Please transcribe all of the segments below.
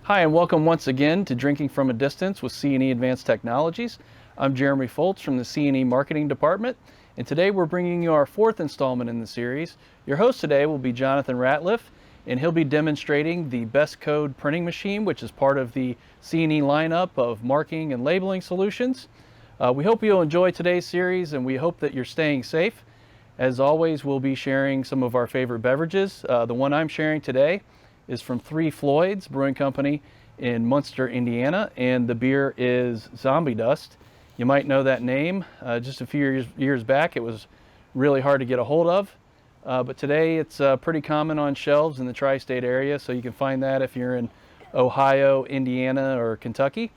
Hi, and welcome once again to Drinking from a Distance with C&E Advanced Technologies. I'm Jeremy Foltz from the C&E Marketing Department, and today we're bringing you our fourth installment in the series. Your host today will be Jonathan Ratliff, and he'll be demonstrating the BestCode printing machine, which is part of the C&E lineup of marking and labeling solutions. We hope you'll enjoy today's series, and we hope that you're staying safe. As always, we'll be sharing some of our favorite beverages. The one I'm sharing today is from Three Floyds Brewing Company in Munster, Indiana, and the beer is Zombie Dust. You might know that name. Just a few years back, it was really hard to get a hold of, but today it's pretty common on shelves in the tri-state area, so you can find that if you're in Ohio, Indiana, or Kentucky.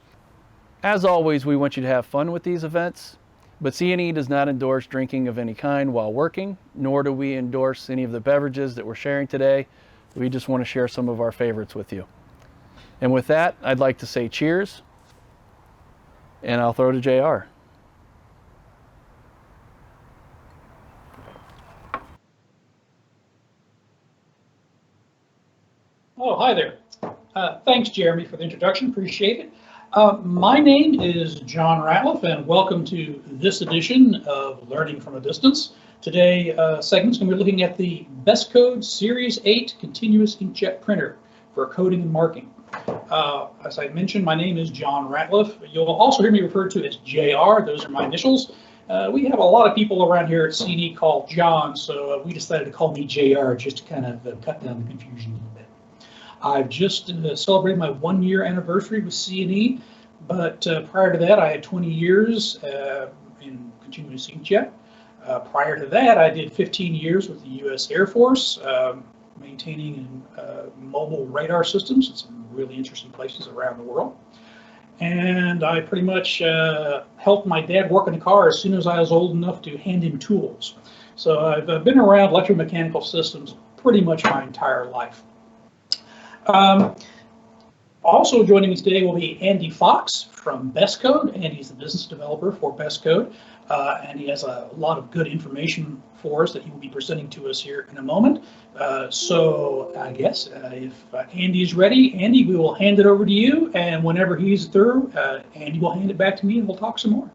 As always, we want you to have fun with these events, but C&E does not endorse drinking of any kind while working, nor do we endorse any of the beverages that we're sharing today. We just want to share some of our favorites with you. And with that, I'd like to say cheers, and I'll throw to JR. Oh, hi there. Thanks, Jeremy, for the introduction. Appreciate it. My name is John Ratliff, and welcome to this edition of Learning from a Distance. Today, segment's going to be looking at the BestCode Series 8 continuous inkjet printer for coding and marking. As I mentioned, my name is John Ratliff. You'll also hear me referred to as JR. Those are my initials. We have a lot of people around here at C&E called John, so we decided to call me JR just to kind of cut down the confusion a little bit. I've just celebrated my 1-year anniversary with C&E, but prior to that, I had 20 years in continuous inkjet. Prior to that, I did 15 years with the U.S. Air Force, maintaining mobile radar systems in some really interesting places around the world. And I pretty much helped my dad work in a car as soon as I was old enough to hand him tools. So I've been around electromechanical systems pretty much my entire life. Also joining me today will be Andy Fox from BestCode. Andy's the business developer for BestCode, and he has a lot of good information for us that he will be presenting to us here in a moment. So I guess if Andy's ready, Andy, we will hand it over to you, and whenever he's through, Andy will hand it back to me and we'll talk some more.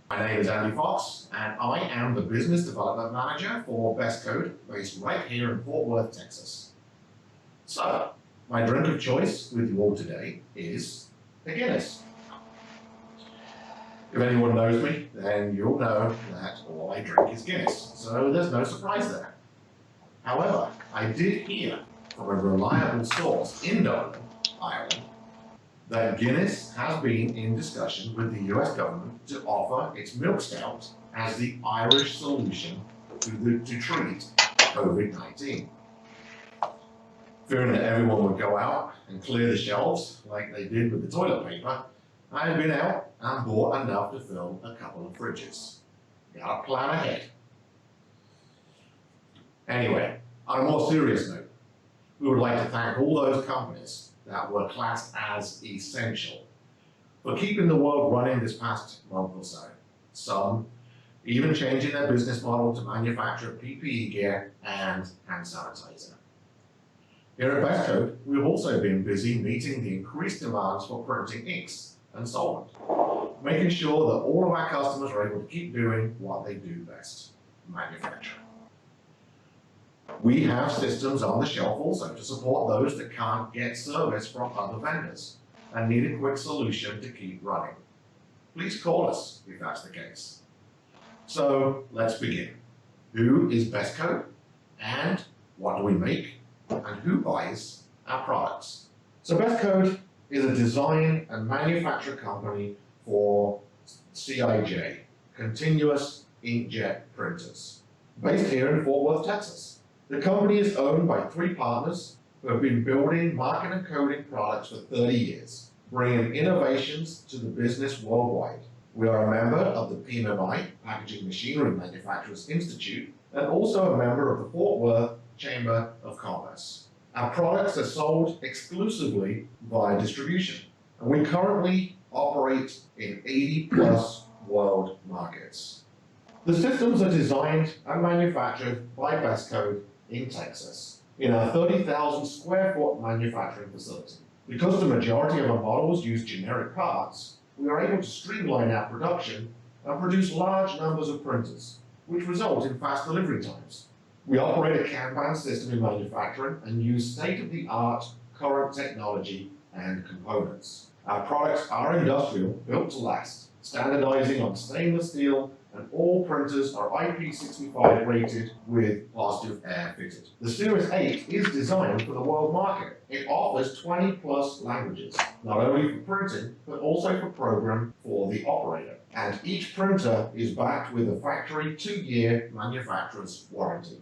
My name is Andy Fox, and I am the Business Development Manager for BestCode, based right here in Fort Worth, Texas. So, my drink of choice with you all today is a Guinness. If anyone knows me, then you'll know that all I drink is Guinness, so there's no surprise there. However, I did hear from a reliable source in Dublin, Ireland, that Guinness has been in discussion with the US government to offer its milk stout as the Irish solution to treat COVID-19. Fearing that everyone would go out and clear the shelves like they did with the toilet paper, I have been out and bought enough to fill a couple of fridges. Gotta plan ahead. Anyway, on a more serious note, we would like to thank all those companies that were classed as essential for keeping the world running this past month or so. Some even changing their business model to manufacture PPE gear and hand sanitizer. Here at BestCode, we've also been busy meeting the increased demands for printing inks and solvent, making sure that all of our customers are able to keep doing what they do best, manufacture. We have systems on the shelf also to support those that can't get service from other vendors and need a quick solution to keep running. Please call us if that's the case. So let's begin. Who is BestCode, and what do we make, and who buys our products? So BestCode is a design and manufacture company for CIJ, continuous inkjet printers, based here in Fort Worth, Texas. The company is owned by 3 partners who have been building marking and coding products for 30 years, bringing innovations to the business worldwide. We are a member of the PMMI, Packaging Machinery Manufacturers Institute, and also a member of the Fort Worth Chamber of Commerce. Our products are sold exclusively via distribution, and we currently operate in 80+ world markets. The systems are designed and manufactured by BestCode in Texas, in a 30,000 square foot manufacturing facility. Because the majority of our models use generic parts, we are able to streamline our production and produce large numbers of printers, which result in fast delivery times. We operate a Kanban system in manufacturing and use state-of-the-art current technology and components. Our products are industrial, built to last, standardizing on stainless steel, and all printers are IP65 rated with positive air fitted. The Series 8 is designed for the world market. It offers 20 plus languages, not only for printing, but also for program for the operator. And each printer is backed with a factory 2-year manufacturer's warranty.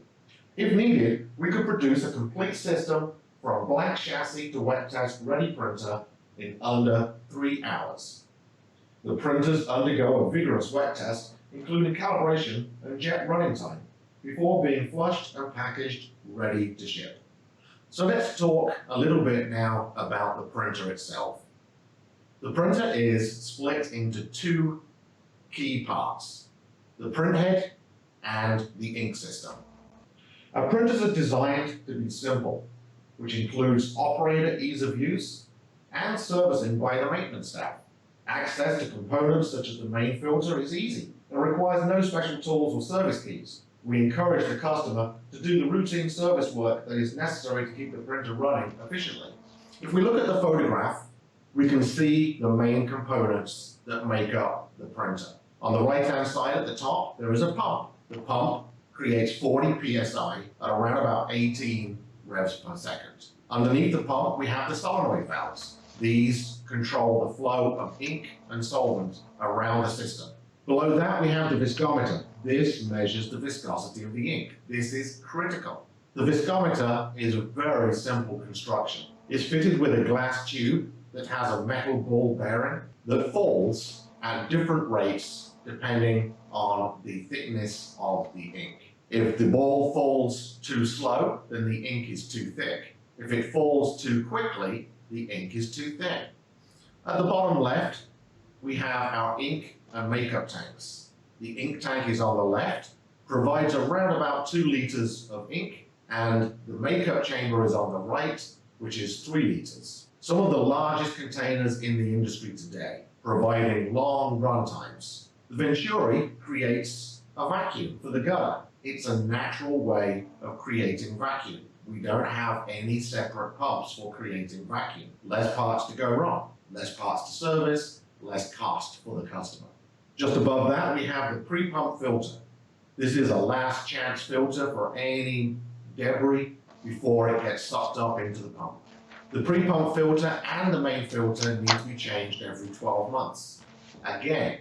If needed, we could produce a complete system from blank chassis to wet test ready printer in under 3 hours. The printers undergo a vigorous wet test, including calibration and jet running time, before being flushed and packaged, ready to ship. So let's talk a little bit now about the printer itself. The printer is split into 2 key parts, the print head and the ink system. Our printers are designed to be simple, which includes operator ease of use and servicing by the maintenance staff. Access to components such as the main filter is easy and requires no special tools or service keys. We encourage the customer to do the routine service work that is necessary to keep the printer running efficiently. If we look at the photograph, we can see the main components that make up the printer. On the right-hand side at the top, there is a pump. The pump creates 40 psi at around about 18 revs per second. Underneath the pump, we have the solenoid valves. These control the flow of ink and solvent around the system. Below that, we have the viscometer. This measures the viscosity of the ink. This is critical. The viscometer is a very simple construction. It's fitted with a glass tube that has a metal ball bearing that falls at different rates depending on the thickness of the ink. If the ball falls too slow, then the ink is too thick. If it falls too quickly, the ink is too thin. At the bottom left, we have our ink and makeup tanks. The ink tank is on the left, provides around about 2 liters of ink, and the makeup chamber is on the right, which is 3 liters. Some of the largest containers in the industry today, providing long run times. The Venturi creates a vacuum for the gutter. It's a natural way of creating vacuum. We don't have any separate pumps for creating vacuum. Less parts to go wrong, less parts to service, less cost for the customer. Just above that, we have the pre-pump filter. This is a last chance filter for any debris before it gets sucked up into the pump. The pre-pump filter and the main filter need to be changed every 12 months. Again,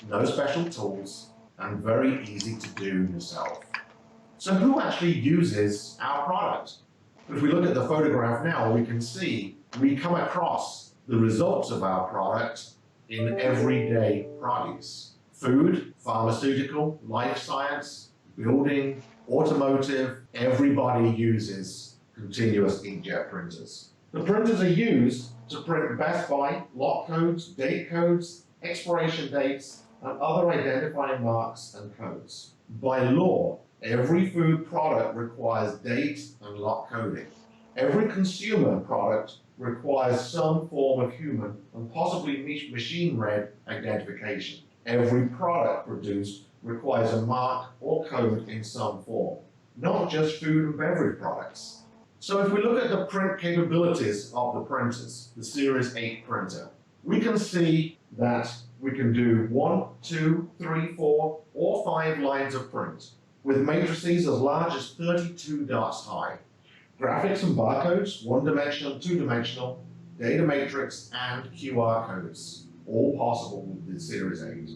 no special tools and very easy to do yourself. So who actually uses our product? If we look at the photograph now, we can see we come across the results of our product in everyday produce. Food, pharmaceutical, life science, building, automotive, everybody uses continuous inkjet printers. The printers are used to print Best Buy, lot codes, date codes, expiration dates, and other identifying marks and codes. By law, every food product requires date and lot coding. Every consumer product requires some form of human and possibly machine-read identification. Every product produced requires a mark or code in some form, not just food and beverage products. So if we look at the print capabilities of the printers, the Series 8 printer, we can see that we can do 1, 2, 3, 4, or 5 lines of print, with matrices as large as 32 dots high. Graphics and barcodes, 1-dimensional, 2-dimensional, data matrix, and QR codes, all possible with the Series 8.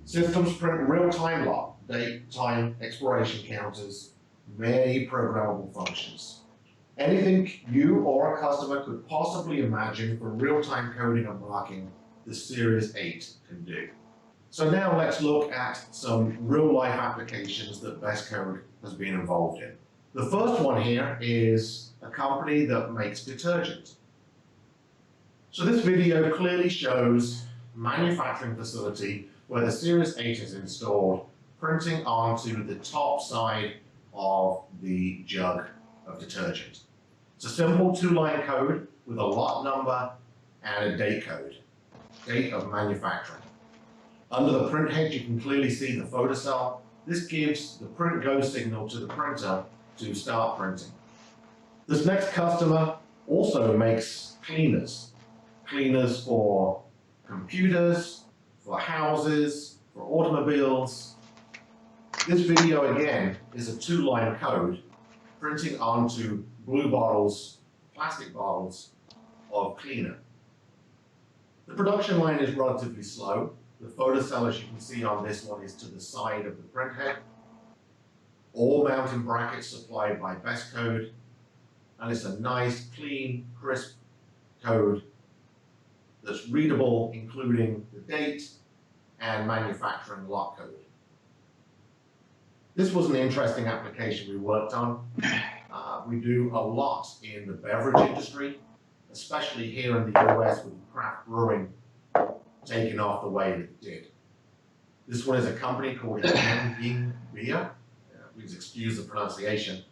Systems print real-time lot, date, time, expiration counters, many programmable functions. Anything you or a customer could possibly imagine for real-time coding and marking, the Series 8 can do. So now let's look at some real-life applications that BestCode has been involved in. The first one here is a company that makes detergent. So this video clearly shows a manufacturing facility where the Series 8 is installed, printing onto the top side of the jug of detergent. It's a simple 2-line code with a lot number and a date code, date of manufacturing. Under the print head, you can clearly see the photocell. This gives the print go signal to the printer to start printing. This next customer also makes cleaners. Cleaners for computers, for houses, for automobiles. This video again is a 2-line code printing onto blue bottles, plastic bottles of cleaner. The production line is relatively slow. The photocell, as you can see on this one, is to the side of the print head. All mounting brackets supplied by BestCode, and it's a nice, clean, crisp code that's readable, including the date and manufacturing lot code. This was an interesting application we worked on. We do a lot in the beverage industry, especially here in the US with craft brewing taking off the way that it did. This one is a company called Rfid Reader. Please excuse the pronunciation.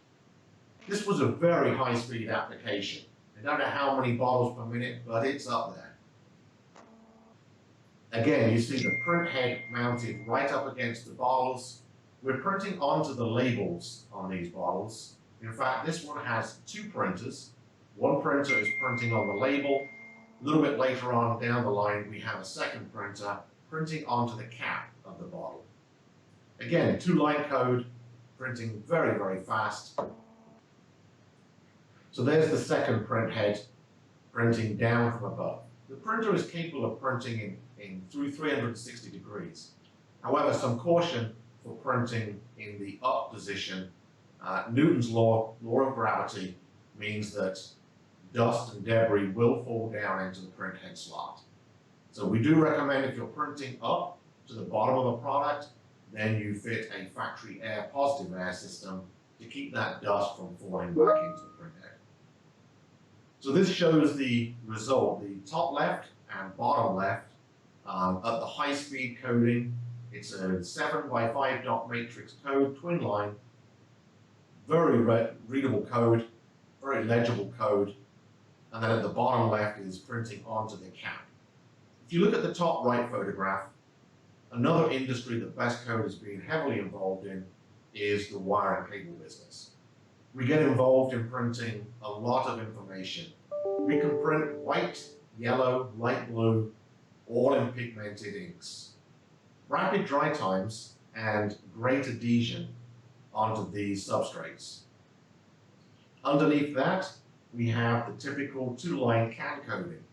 This was a very high-speed application. I don't know how many bottles per minute, but it's up there. Again, you see the print head mounted right up against the bottles. We're printing onto the labels on these bottles. In fact, this one has 2 printers. One printer is printing on the label. A little bit later on down the line, we have a second printer printing onto the cap of the bottle. Again, 2-line code, printing very, very fast. So there's the second print head, printing down from above. The printer is capable of printing in through 360 degrees. However, some caution for printing in the up position. Newton's law of gravity, means that dust and debris will fall down into the print head slot. So we do recommend if you're printing up to the bottom of a product, then you fit a factory air positive air system to keep that dust from falling back into the print head. So this shows the result, the top left and bottom left at the high-speed coding. It's a 7x5 dot matrix code, twin line, very readable code, very legible code. And then at the bottom left is printing onto the cap. If you look at the top right photograph, another industry that BestCode has been heavily involved in is the wire and cable business. We get involved in printing a lot of information. We can print white, yellow, light blue, all in pigmented inks. Rapid dry times and great adhesion onto these substrates. Underneath that, we have the typical 2-line can coding.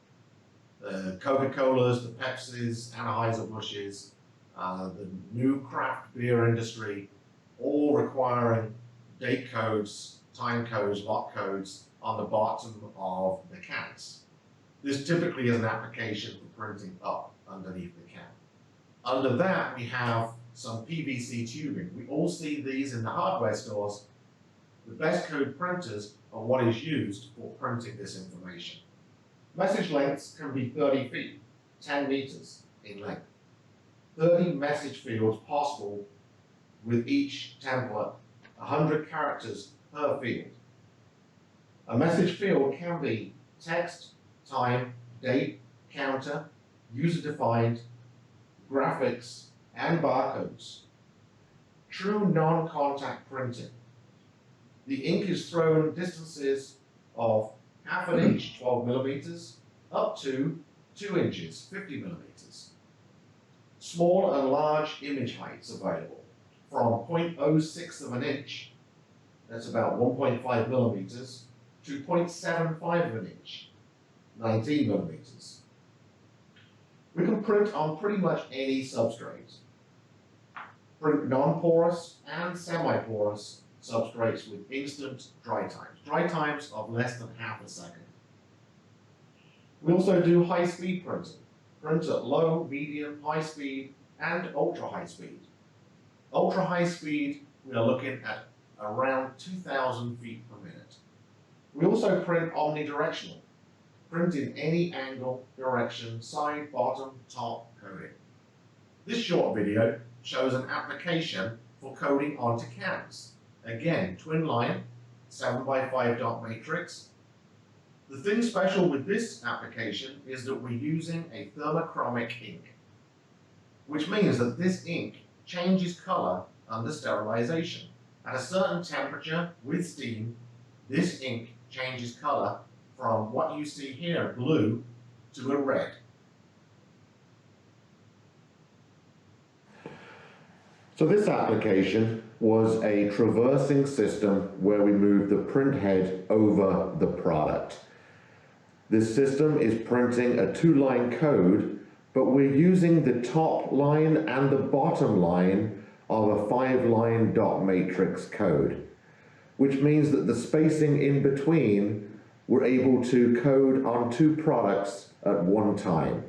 The Coca-Colas, the Pepsis, Anheuser-Busch's, the new craft beer industry, all requiring date codes, time codes, lot codes on the bottom of the cans. This typically is an application for printing up underneath the can. Under that, we have some PVC tubing. We all see these in the hardware stores. The BestCode printers are what is used for printing this information. Message lengths can be 30 feet, 10 meters in length. 30 message fields possible with each template, 100 characters per field. A message field can be text, time, date, counter, user-defined, graphics, and barcodes. True non-contact printing. The ink is thrown distances of half an inch, 12 millimeters, up to 2 inches, 50 millimeters. Small and large image heights available from 0.06 of an inch, that's about 1.5 millimeters, to 0.75 of an inch, 19 millimeters. We can print on pretty much any substrate. Print non-porous and semi-porous substrates with instant dry times of less than half a second. We also do high-speed printing. Print at low, medium, high speed, and ultra-high speed. Ultra-high speed, we are looking at around 2,000 feet per minute. We also print omnidirectional. Print in any angle, direction, side, bottom, top coding. This short video shows an application for coding onto cans. Again, twin line, 7x5 dot matrix. The thing special with this application is that we're using a thermochromic ink, which means that this ink changes color under sterilization. At a certain temperature with steam, this ink changes color from what you see here, blue, to a red. So this application was a traversing system where we moved the print head over the product. This system is printing a 2-line code, but we're using the top line and the bottom line of a 5-line dot matrix code, which means that the spacing in between, we're able to code on 2 products at one time.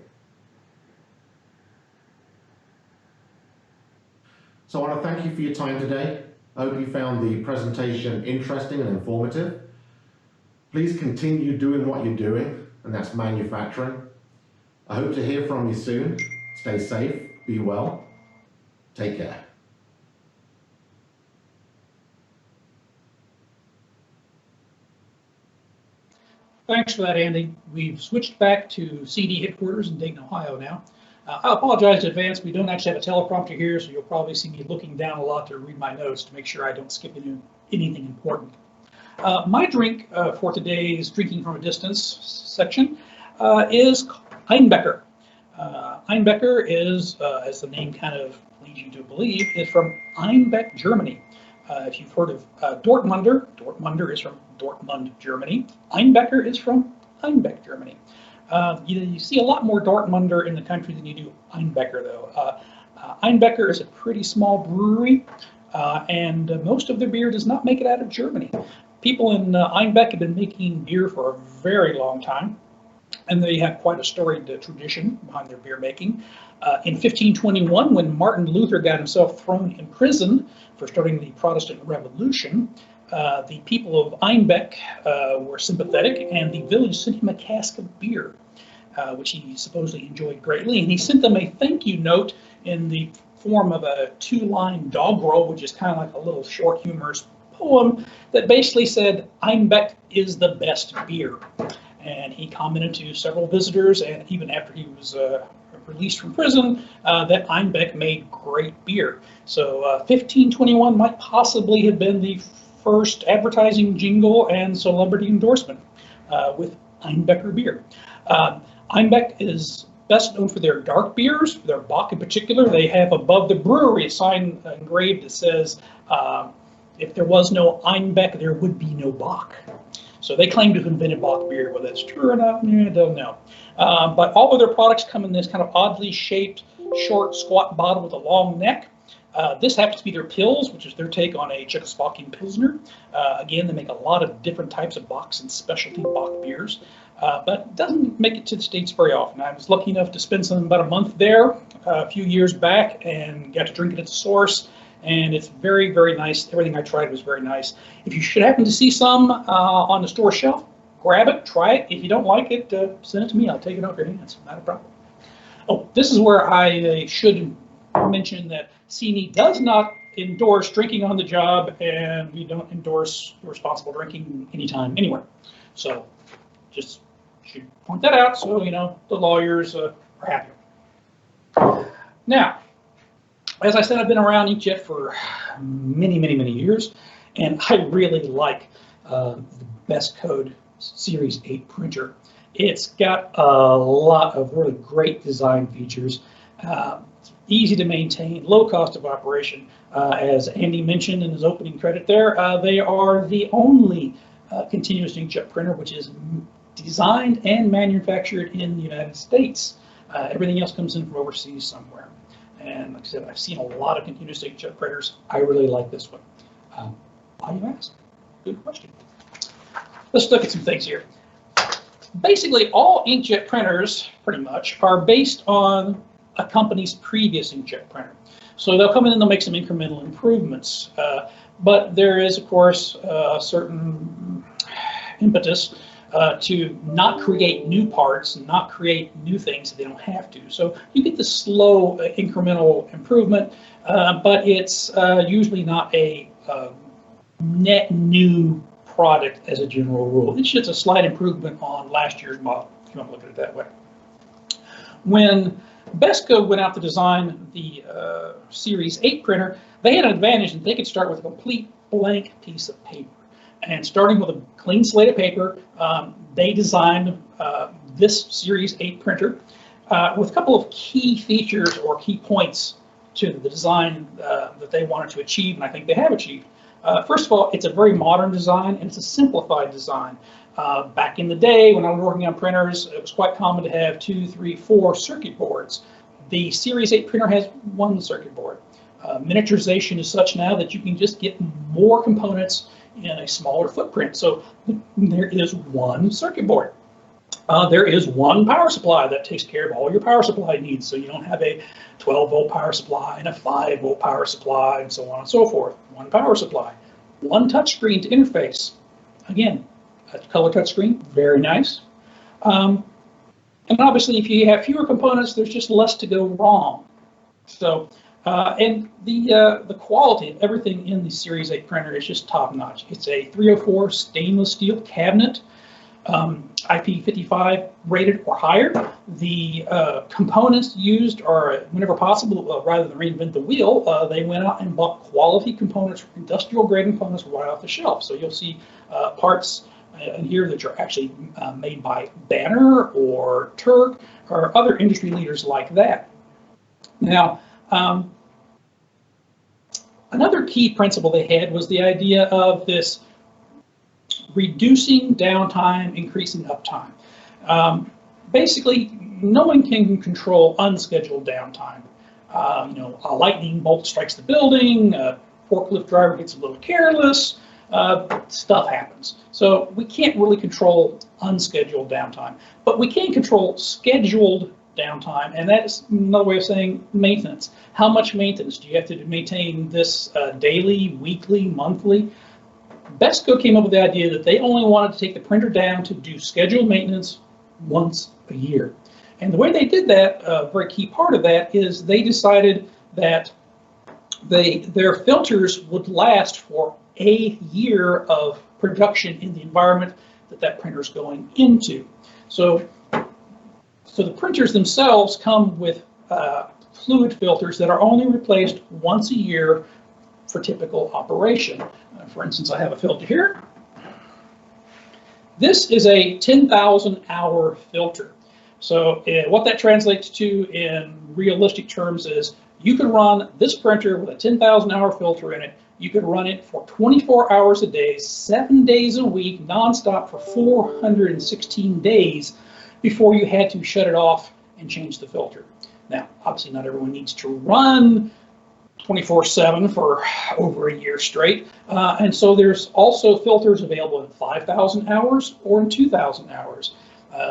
So I want to thank you for your time today. I hope you found the presentation interesting and informative. Please continue doing what you're doing, and that's manufacturing. I hope to hear from you soon. Stay safe, be well, take care. Thanks for that, Andy. We've switched back to C&E headquarters in Dayton, Ohio now. I apologize in advance. We don't actually have a teleprompter here, so you'll probably see me looking down a lot to read my notes to make sure I don't skip anything important. My drink for today's Drinking from a Distance section is Einbecker. Einbecker is, as the name kind of leads you to believe, is from Einbeck, Germany. If you've heard of Dortmunder, Dortmunder is from Dortmund, Germany. Einbecker is from Einbeck, Germany. You see a lot more Dortmunder in the country than you do Einbecker, though. Einbecker is a pretty small brewery, and most of their beer does not make it out of Germany. People in Einbeck have been making beer for a very long time, and they have quite a storied tradition behind their beer making. In 1521, when Martin Luther got himself thrown in prison for starting the Protestant Revolution, the people of Einbeck were sympathetic, and the village sent him a cask of beer, which he supposedly enjoyed greatly. And he sent them a thank you note in the form of a 2-line doggerel, which is kind of like a little short humorous poem that basically said, Einbeck is the best beer. And he commented to several visitors, and even after he was released from prison, that Einbeck made great beer. So 1521 might possibly have been the first advertising jingle and celebrity endorsement with Einbecker beer. Einbeck is best known for their dark beers, their Bock in particular. They have above the brewery a sign engraved that says, if there was no Einbeck, there would be no Bock. So they claim to have invented Bock beer. Whether that's true or not, I don't know. But all of their products come in this kind of oddly shaped, short, squat bottle with a long neck. This happens to be their Pils, which is their take on a Czechoslovakian Pilsner. Again, they make a lot of different types of Bocks and specialty Bock beers, but doesn't make it to the States very often. I was lucky enough to spend about a month there a few years back and got to drink it at the source. And it's very, very nice. Everything I tried was very nice. If you should happen to see some on the store shelf, grab it, try it. If you don't like it, send it to me. I'll take it off your hands. Not a problem. Oh, this is where I should mention that C&E does not endorse drinking on the job, and we don't endorse responsible drinking anytime, anywhere. So just should point that out so, you know, the lawyers are happy. Now, as I said, I've been around inkjet for many, many, many years, and I really like the BestCode Series 8 printer. It's got a lot of really great design features. It's easy to maintain, low cost of operation. As Andy mentioned in his opening credit there, they are the only continuous inkjet printer which is designed and manufactured in the United States. Everything else comes in from overseas somewhere. And like I said, I've seen a lot of continuous inkjet printers. I really like this one. Why you ask? Good question. Let's look at some things here. Basically, all inkjet printers, pretty much, are based on a company's previous inkjet printer. So they'll come in and they'll make some incremental improvements. But there is, of course, a certain impetus to not create new parts, not create new things if they don't have to. So you get the slow incremental improvement, but it's usually not a net new product as a general rule. It's just a slight improvement on last year's model, if you want to look at it that way. When BestCode went out to design the Series 8 printer, they had an advantage that they could start with a complete blank piece of paper. And starting with a clean slate of paper, they designed this Series 8 printer with a couple of key features or key points to the design that they wanted to achieve, and I think they have achieved. First of all, it's a very modern design, and it's a simplified design. Back in the day, when I was working on printers, it was quite common to have 2, 3, 4 circuit boards. The Series 8 printer has one circuit board. Miniaturization is such now that you can just get more components in a smaller footprint. So there is one circuit board. There is one power supply that takes care of all your power supply needs. So you don't have a 12-volt power supply and a 5-volt power supply and so on and so forth. One power supply. One touchscreen to interface. Again, a color touchscreen, very nice. And obviously, if you have fewer components, there's just less to go wrong. So, and the quality of everything in the Series 8 printer is just top notch. It's a 304 stainless steel cabinet, IP55 rated or higher. The components used are, whenever possible, rather than reinvent the wheel, they went out and bought quality components, industrial grade components right off the shelf. So you'll see parts in here that are actually made by Banner or Turk or other industry leaders like that. Now, another key principle they had was the idea of this reducing downtime, increasing uptime. Basically, no one can control unscheduled downtime. You know, a lightning bolt strikes the building, a forklift driver gets a little careless, stuff happens. So we can't really control unscheduled downtime, but we can control scheduled downtime, and that's another way of saying maintenance. How much maintenance do you have to maintain this daily, weekly, monthly? BestCode came up with the idea that they only wanted to take the printer down to do scheduled maintenance once a year. And the way they did that, a very key part of that, is they decided that their filters would last for a year of production in the environment that printer is going into. So the printers themselves come with fluid filters that are only replaced once a year for typical operation. For instance, I have a filter here. This is a 10,000 hour filter. So what that translates to in realistic terms is you can run this printer with a 10,000 hour filter in it. You could run it for 24 hours a day, 7 days a week, nonstop for 416 days before you had to shut it off and change the filter. Now, obviously not everyone needs to run 24/7 for over a year straight. And so there's also filters available in 5,000 hours or in 2,000 hours.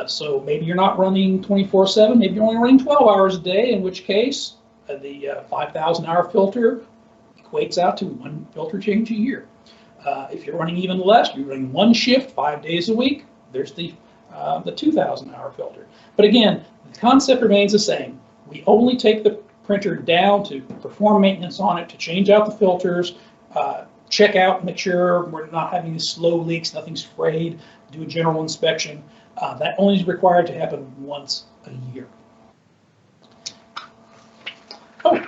So maybe you're not running 24/7, maybe you're only running 12 hours a day, in which case the 5,000 hour filter equates out to one filter change a year. If you're running even less, you're running one shift 5 days a week, there's the 2,000 hour filter. But again, the concept remains the same. We only take the printer down to perform maintenance on it, to change out the filters, check out, make sure we're not having any slow leaks, nothing's frayed, do a general inspection. That only is required to happen once a year. Oh,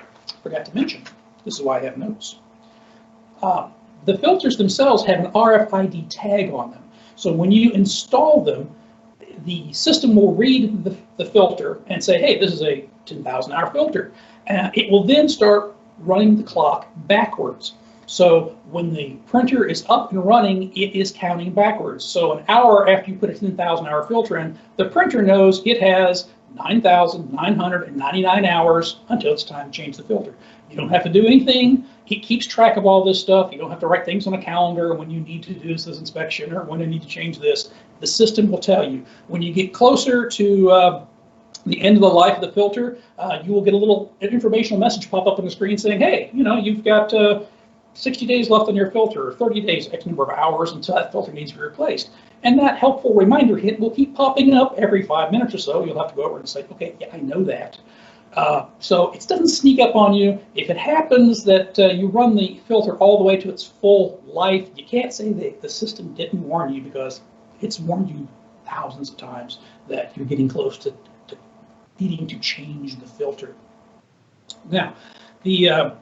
forgot to mention, this is why I have notes. The filters themselves have an RFID tag on them. So when you install them, the system will read the filter and say, hey, this is a 10,000 hour filter. It will then start running the clock backwards. So when the printer is up and running, it is counting backwards. So an hour after you put a 10,000 hour filter in, the printer knows it has 9,999 hours until it's time to change the filter. You don't have to do anything. It keeps track of all this stuff. You don't have to write things on a calendar when you need to do this inspection or when you need to change this. The system will tell you. When you get closer to the end of the life of the filter, you will get a little informational message pop up on the screen saying, hey, you know, you've got 60 days left on your filter, or 30 days, X number of hours until that filter needs to be replaced. And that helpful reminder hint will keep popping up every 5 minutes or so. You'll have to go over and say, okay, yeah, I know that. So it doesn't sneak up on you. If it happens that you run the filter all the way to its full life, you can't say that the system didn't warn you, because it's warned you thousands of times that you're getting close to needing to change the filter. Now, the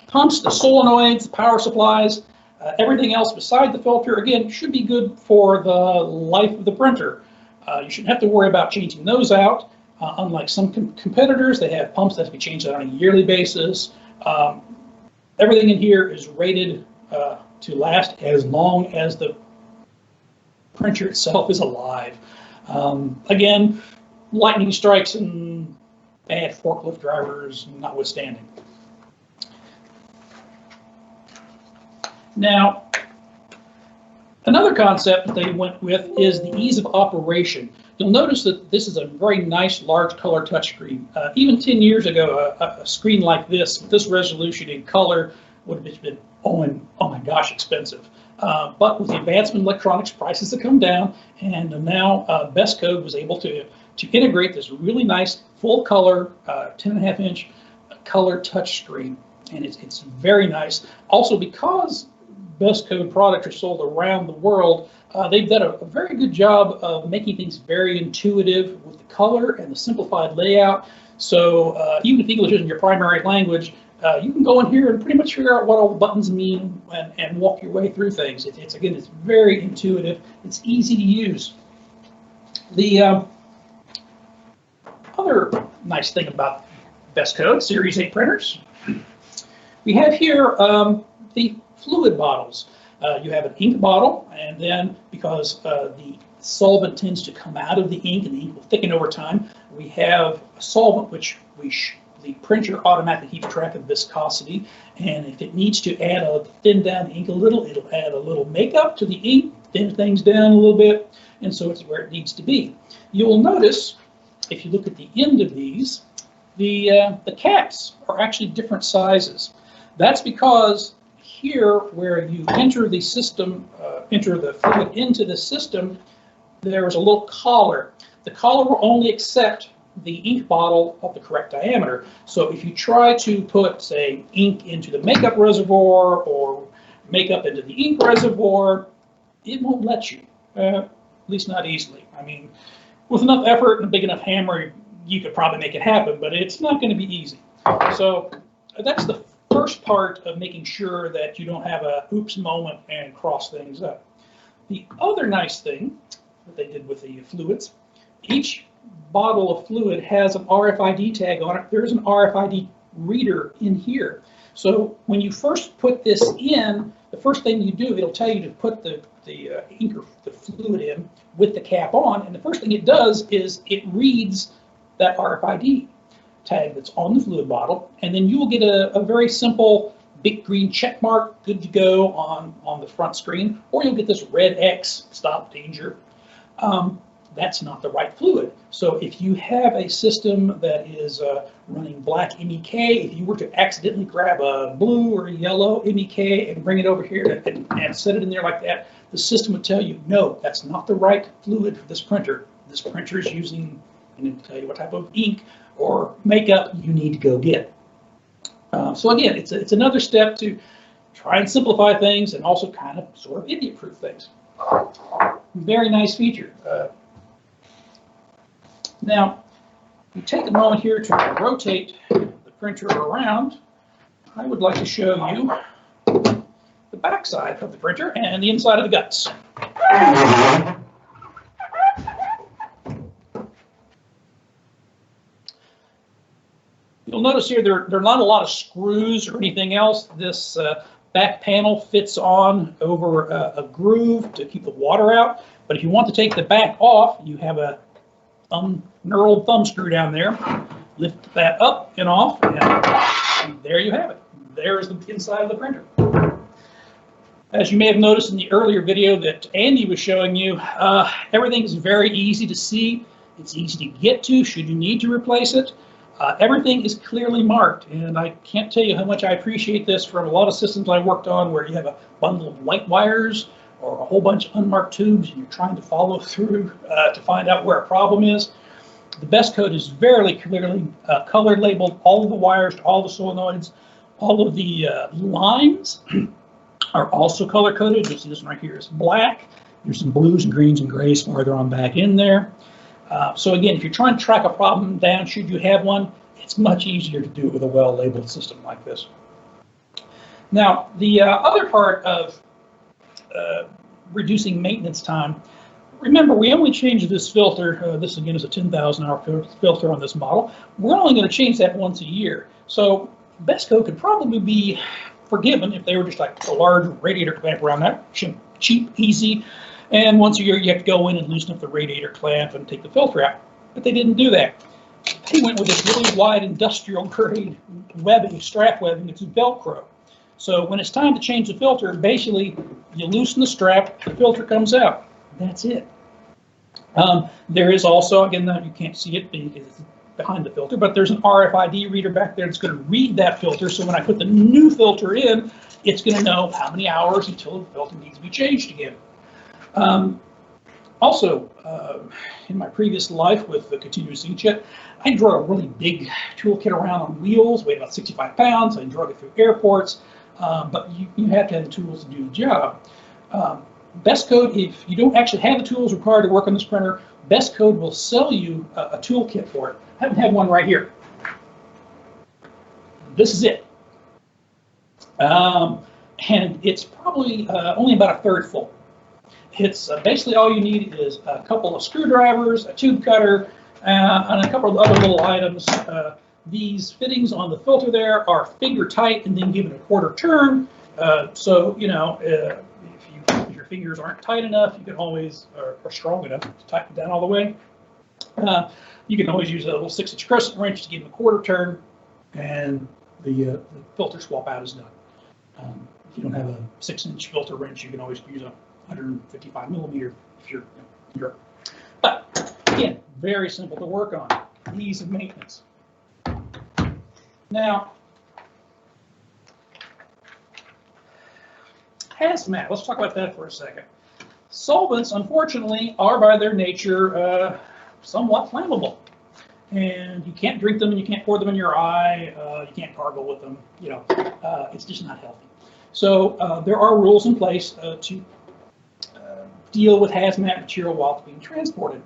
pumps, the solenoids, the power supplies, everything else beside the filter, again, should be good for the life of the printer. You shouldn't have to worry about changing those out. Unlike some competitors, they have pumps that have to be changed out on a yearly basis. Everything in here is rated to last as long as the printer itself is alive. Again, lightning strikes and bad forklift drivers notwithstanding. Now, another concept that they went with is the ease of operation. You'll notice that this is a very nice large color touchscreen. Even 10 years ago, a screen like this, with this resolution in color, would have been, oh my gosh, expensive. But with the advancement in electronics, prices have come down, and now BestCode was able to integrate this really nice full color 10.5-inch color touchscreen, and it's very nice. Also, because BestCode products are sold around the world, they've done a very good job of making things very intuitive with the color and the simplified layout. So even if English isn't your primary language, you can go in here and pretty much figure out what all the buttons mean and walk your way through things. It's very intuitive. It's easy to use. The other nice thing about BestCode Series 8 printers, we have here the fluid bottles. You have an ink bottle, and then because the solvent tends to come out of the ink and the ink will thicken over time, we have a solvent which the printer automatically keeps track of viscosity, and if it needs to thin down the ink a little, it'll add a little makeup to the ink, thin things down a little bit, and so it's where it needs to be. You'll notice, if you look at the end of these, the caps are actually different sizes. That's because here, where you enter the system, enter the fluid into the system, there is a little collar. The collar will only accept the ink bottle of the correct diameter. So if you try to put, say, ink into the makeup reservoir or makeup into the ink reservoir, it won't let you, at least not easily. I mean, with enough effort and a big enough hammer, you could probably make it happen, but it's not going to be easy. So that's the first part of making sure that you don't have a oops moment and cross things up. The other nice thing that they did with the fluids, each bottle of fluid has an RFID tag on it. There's an RFID reader in here. So when you first put this in, the first thing you do, it'll tell you to put the ink or the fluid in with the cap on, and the first thing it does is it reads that RFID tag that's on the fluid bottle, and then you will get a very simple big green check mark, good to go on the front screen, or you'll get this red X, stop danger. That's not the right fluid. So if you have a system that is running black MEK, if you were to accidentally grab a blue or a yellow MEK and bring it over here and set it in there like that, the system would tell you, no, that's not the right fluid for this printer. This printer is using, and it'll tell you what type of ink or makeup you need to go get. So again, it's another step to try and simplify things and also kind of sort of idiot-proof things. Very nice feature. Now, if you take a moment here to rotate the printer around, I would like to show you the back side of the printer and the inside of the guts. You'll notice here there are not a lot of screws or anything else. This back panel fits on over a groove to keep the water out. But if you want to take the back off, you have a knurled thumb screw down there. Lift that up and off, and there you have it. There's the inside of the printer. As you may have noticed in the earlier video that Andy was showing you, everything is very easy to see. It's easy to get to should you need to replace it. Everything is clearly marked, and I can't tell you how much I appreciate this from a lot of systems I worked on where you have a bundle of white wires or a whole bunch of unmarked tubes and you're trying to follow through to find out where a problem is. The BestCode is very clearly color labeled, all of the wires to all the solenoids, all of the lines are also color coded. You'll see this one right here is black. There's some blues and greens and grays farther on back in there. So again, if you're trying to track a problem down, should you have one, it's much easier to do it with a well-labeled system like this. Now, the other part of reducing maintenance time, remember, we only changed this filter. This again is a 10,000 hour filter on this model. We're only going to change that once a year. So BestCode could probably be forgiven if they were just like a large radiator clamp around that, cheap, easy. And once a year, you have to go in and loosen up the radiator clamp and take the filter out. But they didn't do that. They went with this really wide industrial grade webbing, strap webbing. It's Velcro. So when it's time to change the filter, basically you loosen the strap, the filter comes out. That's it. There is also, again, you can't see it because it's behind the filter, but there's an RFID reader back there that's going to read that filter. So when I put the new filter in, it's going to know how many hours until the filter needs to be changed again. In my previous life with the continuous inkjet, I drove a really big toolkit around on wheels, weighed about 65 pounds. I drove it through airports, but you have to have the tools to do the job. BestCode, if you don't actually have the tools required to work on this printer, BestCode will sell you a toolkit for it. I happen to have one right here. This is it. And it's probably only about a third full. It's basically all you need is a couple of screwdrivers, a tube cutter, and a couple of other little items. These fittings on the filter there are finger tight and then given a quarter turn. So, you know, if your fingers aren't tight enough, you can always, or strong enough to tighten down all the way. You can always use a little 6-inch crescent wrench to give them a quarter turn, and the filter swap out is done. If you don't have a 6-inch filter wrench, you can always use a 155 millimeter if you're in Europe. But again, very simple to work on. Ease of maintenance. Now, hazmat. Let's talk about that for a second. Solvents, unfortunately, are by their nature somewhat flammable, and you can't drink them and you can't pour them in your eye. You can't gargle with them. You know, it's just not healthy. So there are rules in place to deal with hazmat material while it's being transported.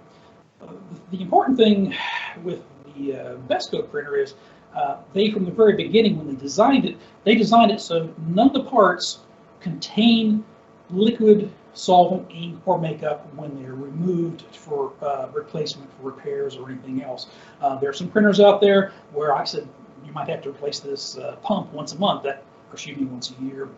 The important thing with the BestCode printer is they, from the very beginning when they designed it so none of the parts contain liquid, solvent, ink, or makeup when they're removed for replacement for repairs or anything else. There are some printers out there where I said you might have to replace this pump once a month, once a year.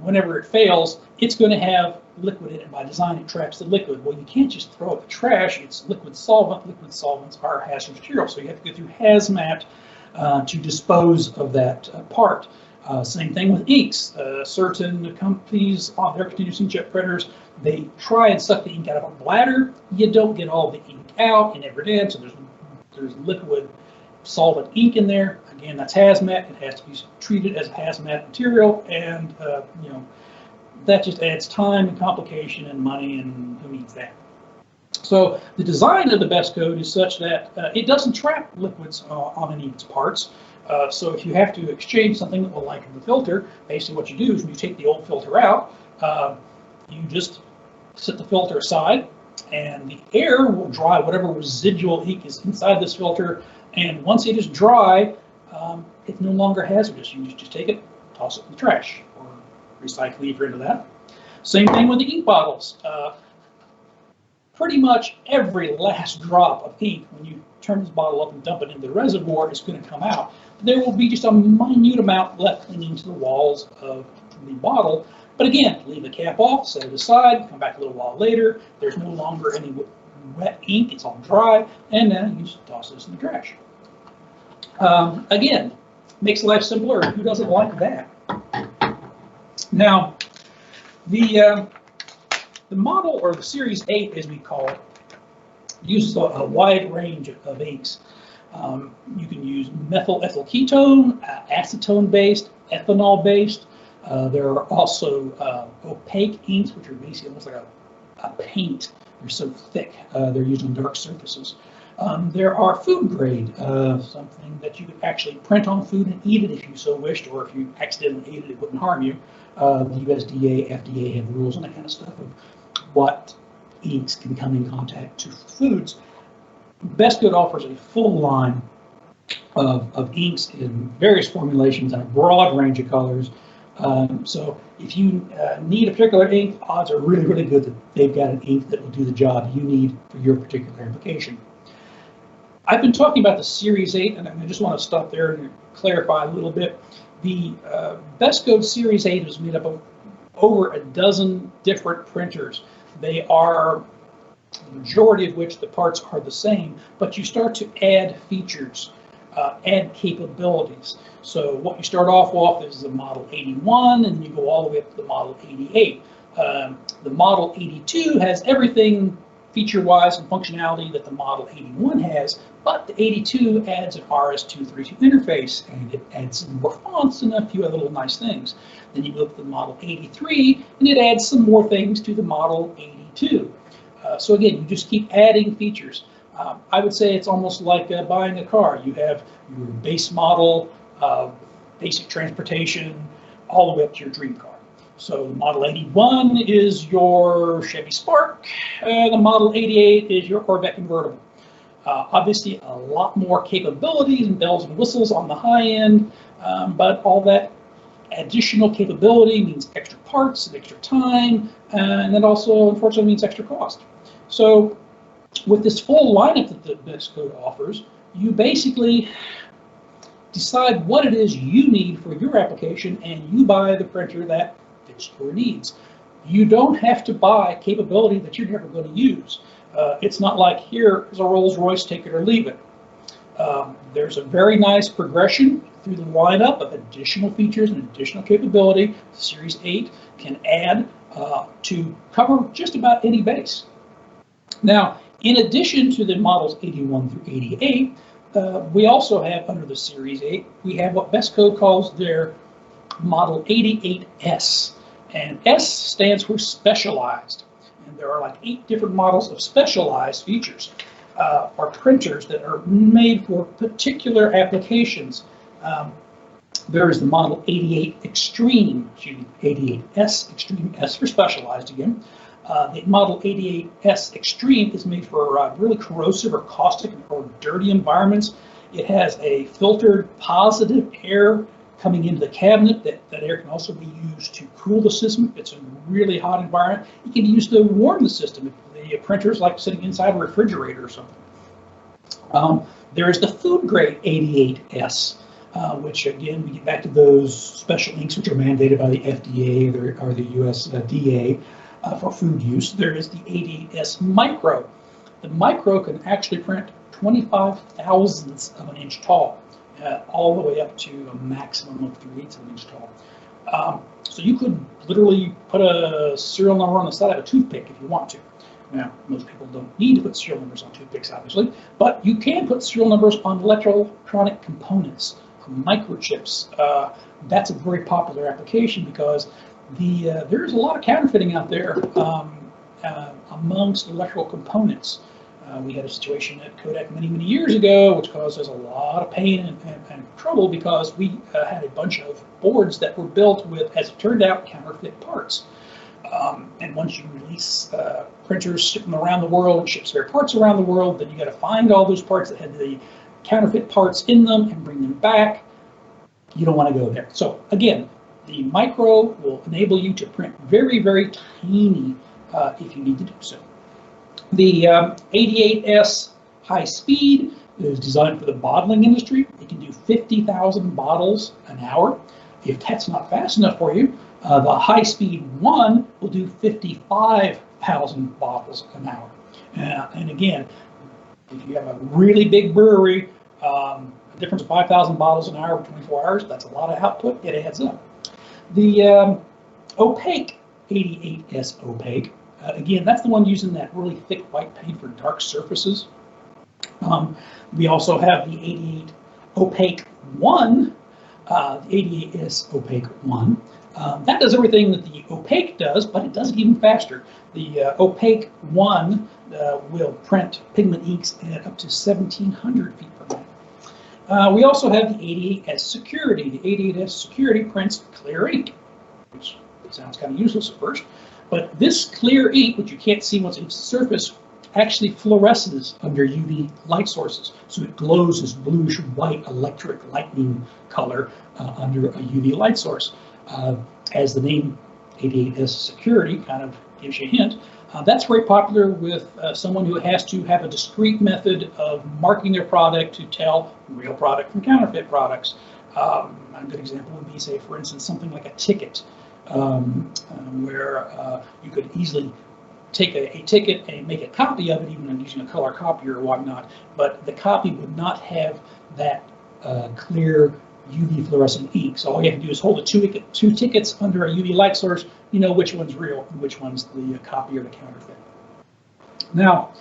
Whenever it fails, it's going to have liquid in it. By design, it traps the liquid. Well, you can't just throw it in the trash. It's liquid solvent. Liquid solvents are hazardous material, so you have to go through hazmat to dispose of that part. Same thing with inks. Certain companies on their continuous inkjet printers, they try and suck the ink out of a bladder. You don't get all the ink out in every end, so there's liquid solvent ink in there. Again, that's hazmat. It has to be treated as a hazmat material, and you know, that just adds time and complication and money, and who needs that? So the design of the BestCode is such that it doesn't trap liquids on any of its parts. So if you have to exchange something like the filter, basically what you do is when you take the old filter out, you just set the filter aside, and the air will dry whatever residual ink is inside this filter. And once it is dry, it's no longer hazardous. You just take it, toss it in the trash, or recycle if you're into that. Same thing with the ink bottles. Pretty much every last drop of ink, when you turn this bottle up and dump it into the reservoir, is going to come out. There will be just a minute amount left clinging to the walls of the bottle. But again, leave the cap off, set it aside, come back a little while later. There's no longer any wet ink, it's all dry, and then you just toss this in the trash. Again, makes life simpler. Who doesn't like that? Now, the model, or the Series 8 as we call it, uses a wide range of inks. You can use methyl ethyl ketone, acetone-based, ethanol-based. There are also opaque inks, which are basically almost like a paint. They're so thick. They're used on dark surfaces. There are food grade, something that you could actually print on food and eat it if you so wished, or if you accidentally ate it, it wouldn't harm you. The USDA, FDA have rules on that kind of stuff of what inks can come in contact to foods. BestCode offers a full line of inks in various formulations and a broad range of colors. So if you need a particular ink, odds are really, really good that they've got an ink that will do the job you need for your particular application. I've been talking about the Series 8, and I just want to stop there and clarify a little bit. The BestCode Series 8 is made up of over a dozen different printers. They are, the majority of which the parts are the same, but you start to add features, add capabilities. So what you start off with is the Model 81, and you go all the way up to the Model 88. The Model 82 has everything feature-wise and functionality that the Model 81 has, but the 82 adds an RS-232 interface, and it adds some more fonts and a few other little nice things. Then you go up to the Model 83, and it adds some more things to the Model 82. So again, you just keep adding features. I would say it's almost like buying a car. You have your base model, basic transportation, all the way up to your dream car. So the Model 81 is your Chevy Spark, the Model 88 is your Corvette convertible. Obviously a lot more capabilities and bells and whistles on the high end, but all that additional capability means extra parts and extra time, and that also unfortunately means extra cost. So with this full lineup that the BestCode offers, you basically decide what it is you need for your application, and you buy the printer that fits your needs. You don't have to buy capability that you're never going to use. It's not like, here is a Rolls Royce, take it or leave it. There's a very nice progression through the lineup of additional features and additional capability. Series 8 can add to cover just about any base. Now, in addition to the models 81 through 88, we also have, under the Series 8, we have what BestCode calls their Model 88S. And S stands for specialized. And there are like 8 different models of specialized features, or printers that are made for particular applications. There is the Model 88 Extreme, 88S Extreme, S for specialized again. The Model 88S Extreme is made for really corrosive or caustic or dirty environments. It has a filtered positive air coming into the cabinet. That air can also be used to cool the system if it's a really hot environment. It can be used to warm the system if the printer's like sitting inside a refrigerator or something. There is the food grade 88S, which again, we get back to those special inks which are mandated by the FDA or the USDA. For food use. There is the 88S Micro. The Micro can actually print 25 thousandths of an inch tall, all the way up to a maximum of 3/8 of an inch tall. So you could literally put a serial number on the side of a toothpick if you want to. Now, most people don't need to put serial numbers on toothpicks, obviously, but you can put serial numbers on electronic components, microchips. That's a very popular application because there's a lot of counterfeiting out there amongst electrical components. We had a situation at Kodak many, many years ago, which caused us a lot of pain and trouble because we had a bunch of boards that were built with, as it turned out, counterfeit parts. And once you release printers shipping around the world and ship spare parts around the world, then you got to find all those parts that had the counterfeit parts in them and bring them back. You don't want to go there. So again, the Micro will enable you to print very, very tiny if you need to do so. The 88S High Speed is designed for the bottling industry. It can do 50,000 bottles an hour. If that's not fast enough for you, the High Speed 1 will do 55,000 bottles an hour. And again, if you have a really big brewery, a difference of 5,000 bottles an hour for 24 hours, that's a lot of output. It adds up. The opaque 88S Opaque, again, that's the one using that really thick white paint for dark surfaces. We also have the 88 Opaque 1, the 88S Opaque 1. That does everything that the Opaque does, but it does it even faster. The Opaque 1 will print pigment inks at up to 1,700 feet per minute. We also have the 88S Security. The 88S Security prints clear ink, which sounds kind of useless at first, but this clear ink, which you can't see once it's surface, actually fluoresces under UV light sources. So it glows this bluish white electric lightning color under a UV light source. As the name 88S Security kind of gives you a hint, that's very popular with someone who has to have a discrete method of marking their product to tell real product from counterfeit products. A good example would be, say, for instance, something like a ticket, where you could easily take a ticket and make a copy of it, even using a color copier or whatnot, but the copy would not have that clear UV fluorescent ink. So all you have to do is hold the two tickets under a UV light source. You know which one's real and which one's the copy or the counterfeit. Now,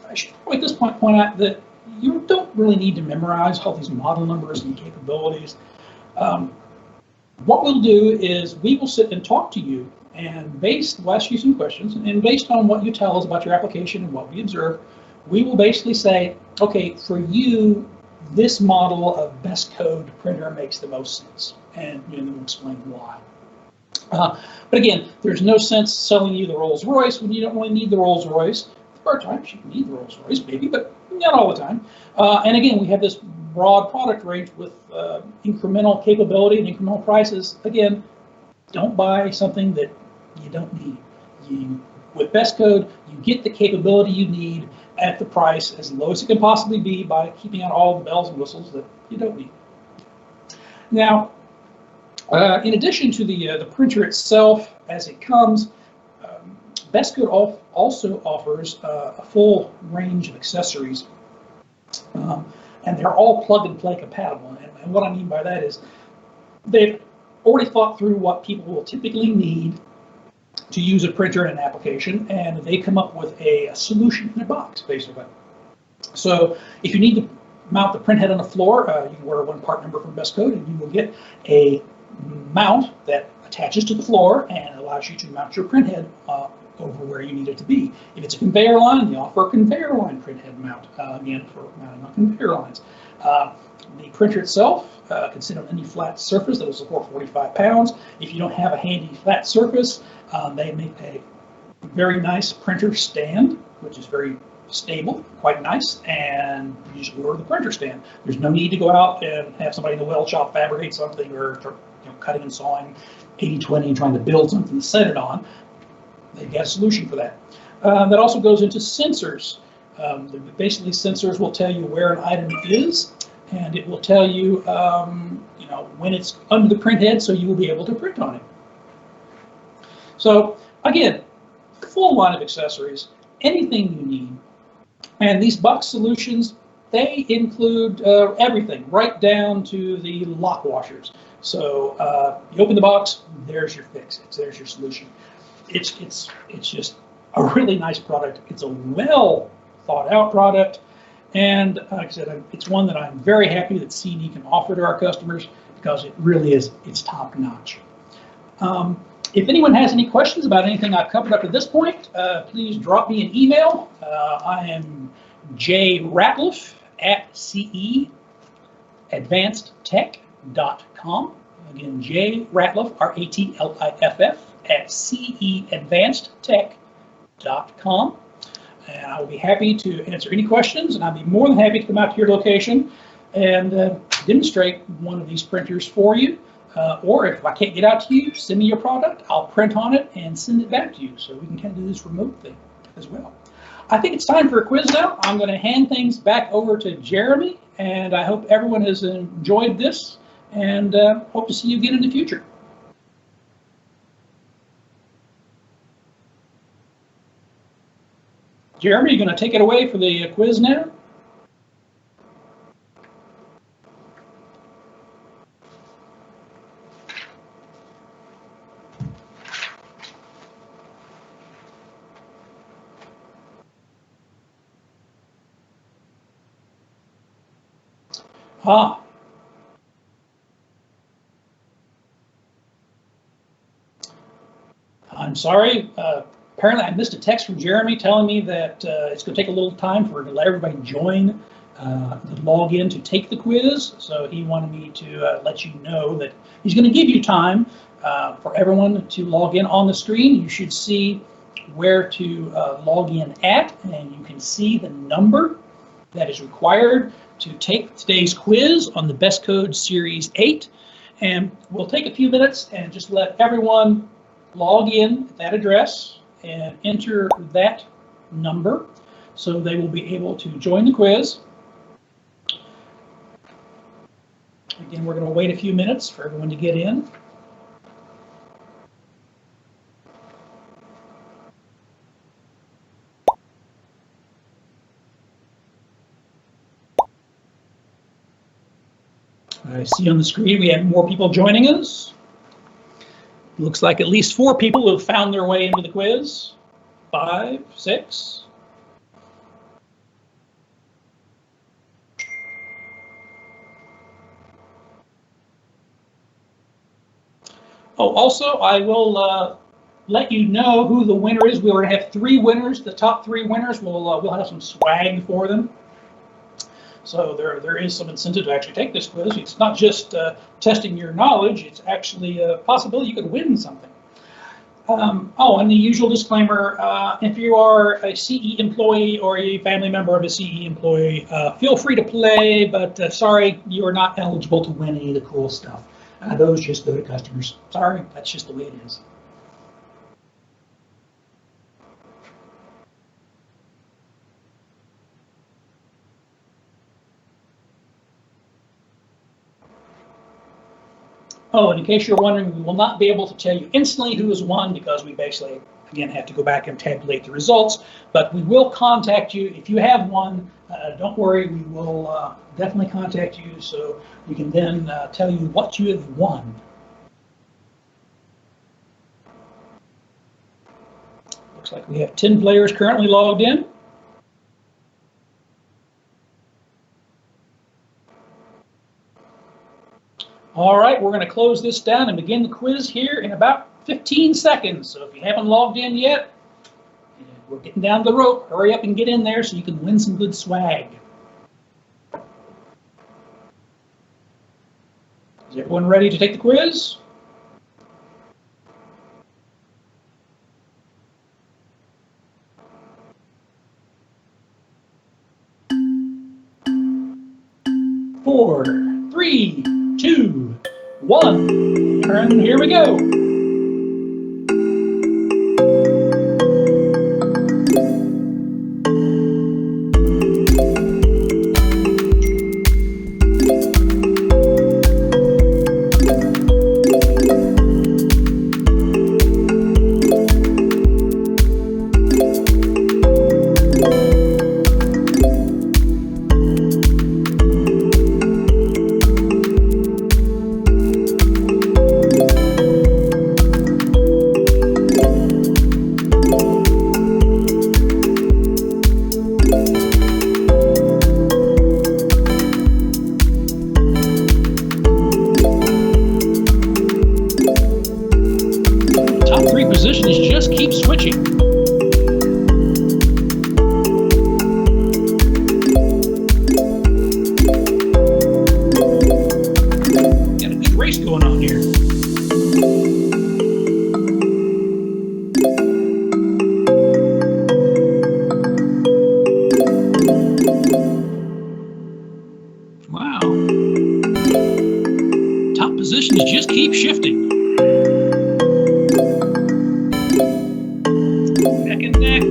I should at this point point out that you don't really need to memorize all these model numbers and capabilities. What we'll do is we will sit and talk to you, and we'll ask you some questions, and based on what you tell us about your application and what we observe, we will basically say, okay, for you, this model of BestCode printer makes the most sense, and we'll explain why. But again, there's no sense selling you the Rolls Royce when you don't really need the Rolls Royce. There are times you need the Rolls Royce, maybe, but not all the time. And again, we have this broad product range with incremental capability and incremental prices. Again, don't buy something that you don't need. With BestCode, you get the capability you need at the price as low as it can possibly be by keeping out all the bells and whistles that you don't need. Now, in addition to the printer itself as it comes, BestCode also offers a full range of accessories, and they're all plug-and-play compatible. And what I mean by that is they've already thought through what people will typically need to use a printer in an application, and they come up with a solution in a box, basically. So if you need to mount the printhead on the floor, you can order one part number from BestCode, and you will get a mount that attaches to the floor and allows you to mount your printhead over where you need it to be. If it's a conveyor line, they offer a conveyor line printhead mount, again, for mounting on conveyor lines. The printer itself can sit on any flat surface that will support 45 pounds. If you don't have a handy flat surface, they make a very nice printer stand, which is very stable, quite nice, and you just order the printer stand. There's no need to go out and have somebody in the weld shop fabricate something, or cutting and sawing 80-20 and trying to build something to set it on. They've got a solution for that. That also goes into sensors. Basically, sensors will tell you where an item is, and it will tell you, when it's under the printhead, so you will be able to print on it. So again, full line of accessories, anything you need. And these box solutions, they include everything, right down to the lock washers. So you open the box, there's your fix. There's your solution. It's just a really nice product. It's a well thought out product, and like I said, it's one that I'm very happy that C&E can offer to our customers, because it really is, it's top notch. If anyone has any questions about anything I've covered up to this point, please drop me an email. I am jratliff at ceadvancedtech.com. Again, jratliff, R-A-T-L-I-F-F, at ceadvancedtech.com. And I will be happy to answer any questions, and I'll be more than happy to come out to your location and demonstrate one of these printers for you. Or if I can't get out to you, send me your product. I'll print on it and send it back to you, so we can kind of do this remote thing as well. I think it's time for a quiz now. I'm going to hand things back over to Jeremy, and I hope everyone has enjoyed this, and hope to see you again in the future. Jeremy, you're going to take it away for the quiz now? Ah. I'm sorry. Apparently, I missed a text from Jeremy telling me that it's going to take a little time for to let everybody join the login to take the quiz. So he wanted me to let you know that he's going to give you time for everyone to log in on the screen. You should see where to log in at, and you can see the number that is required to take today's quiz on the BestCode Series 8. And we'll take a few minutes and just let everyone log in at that address and enter that number so they will be able to join the quiz. Again, we're going to wait a few minutes for everyone to get in. I see on the screen we have more people joining us. Looks like at least 4 people have found their way into the quiz. 5, 6. Oh, also, I will let you know who the winner is. We're going to have 3 winners. The top 3 winners, we'll have some swag for them. So there is some incentive to actually take this quiz. It's not just testing your knowledge, it's actually a possibility you could win something. Oh, and the usual disclaimer, if you are a CE employee or a family member of a CE employee, feel free to play, but sorry, you are not eligible to win any of the cool stuff. Those just go to customers. Sorry, that's just the way it is. Oh, and in case you're wondering, we will not be able to tell you instantly who has won because we basically, again, have to go back and tabulate the results. But we will contact you if you have won. Don't worry, we will definitely contact you so we can then tell you what you have won. Looks like we have 10 players currently logged in. All right, we're going to close this down and begin the quiz here in about 15 seconds. So if you haven't logged in yet, we're getting down the rope. Hurry up and get in there so you can win some good swag. Is everyone ready to take the quiz? Four, 3, 2, 1, and here we go. Positions just keep switching. Got a good race going on here. Wow. Top positions just keep shifting. Neck and neck.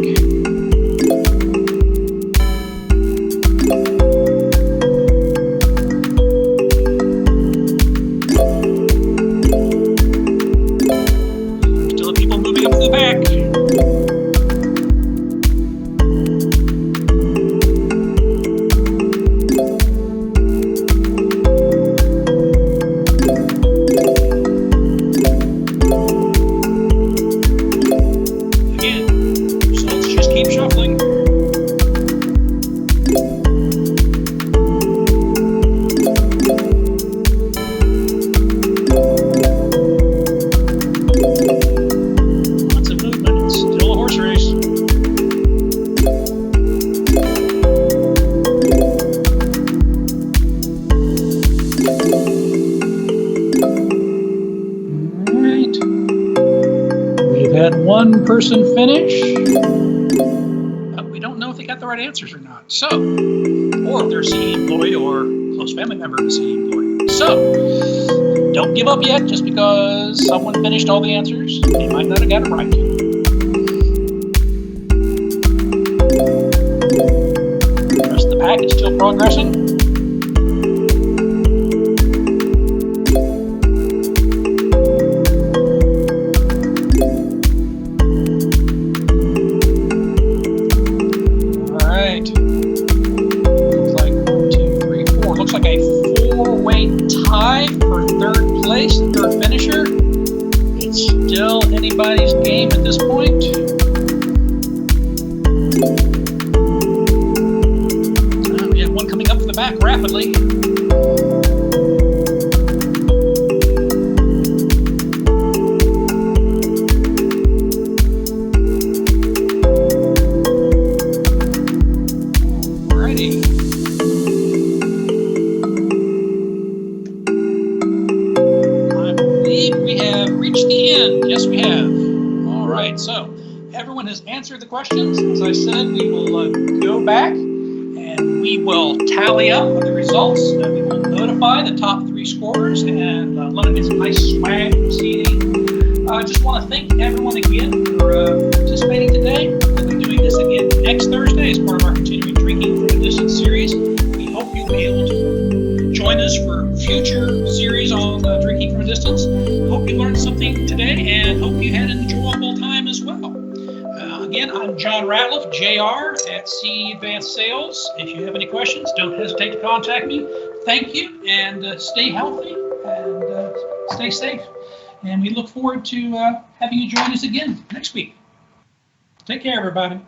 Still people moving up to the back. had one person finish. But we don't know if they got the right answers or not. So, or if they're a CE employee or close family member of a CE employee. So, don't give up yet just because someone finished all the answers. They might not have got it right. The rest of the pack is still progressing. All right. Looks like 1, 2, 3, 4. Looks like a 4-way tie for third place, the third finisher. It's still anybody's game at this point. We have one coming up from the back rapidly. Alrighty. I believe we have reached the end. Yes, we have. All right, so everyone has answered the questions. As I said, we will go back and we will tally up the results. We will notify the top 3 scorers and let them get some nice swag from C&E. I just want to thank everyone again for participating today. We'll be doing this again next Thursday as part of our continuing Drinking from a Distance series. We hope you'll be able to join us for future series on Drinking from a Distance. Hope you learned something today and hope you had an enjoyable time as well. Again, I'm John Ratliff, JR at C&E Advanced Sales. If you have any questions, don't hesitate to contact me. Thank you, and stay healthy and stay safe. And we look forward to having you join us again next week. Take care, everybody.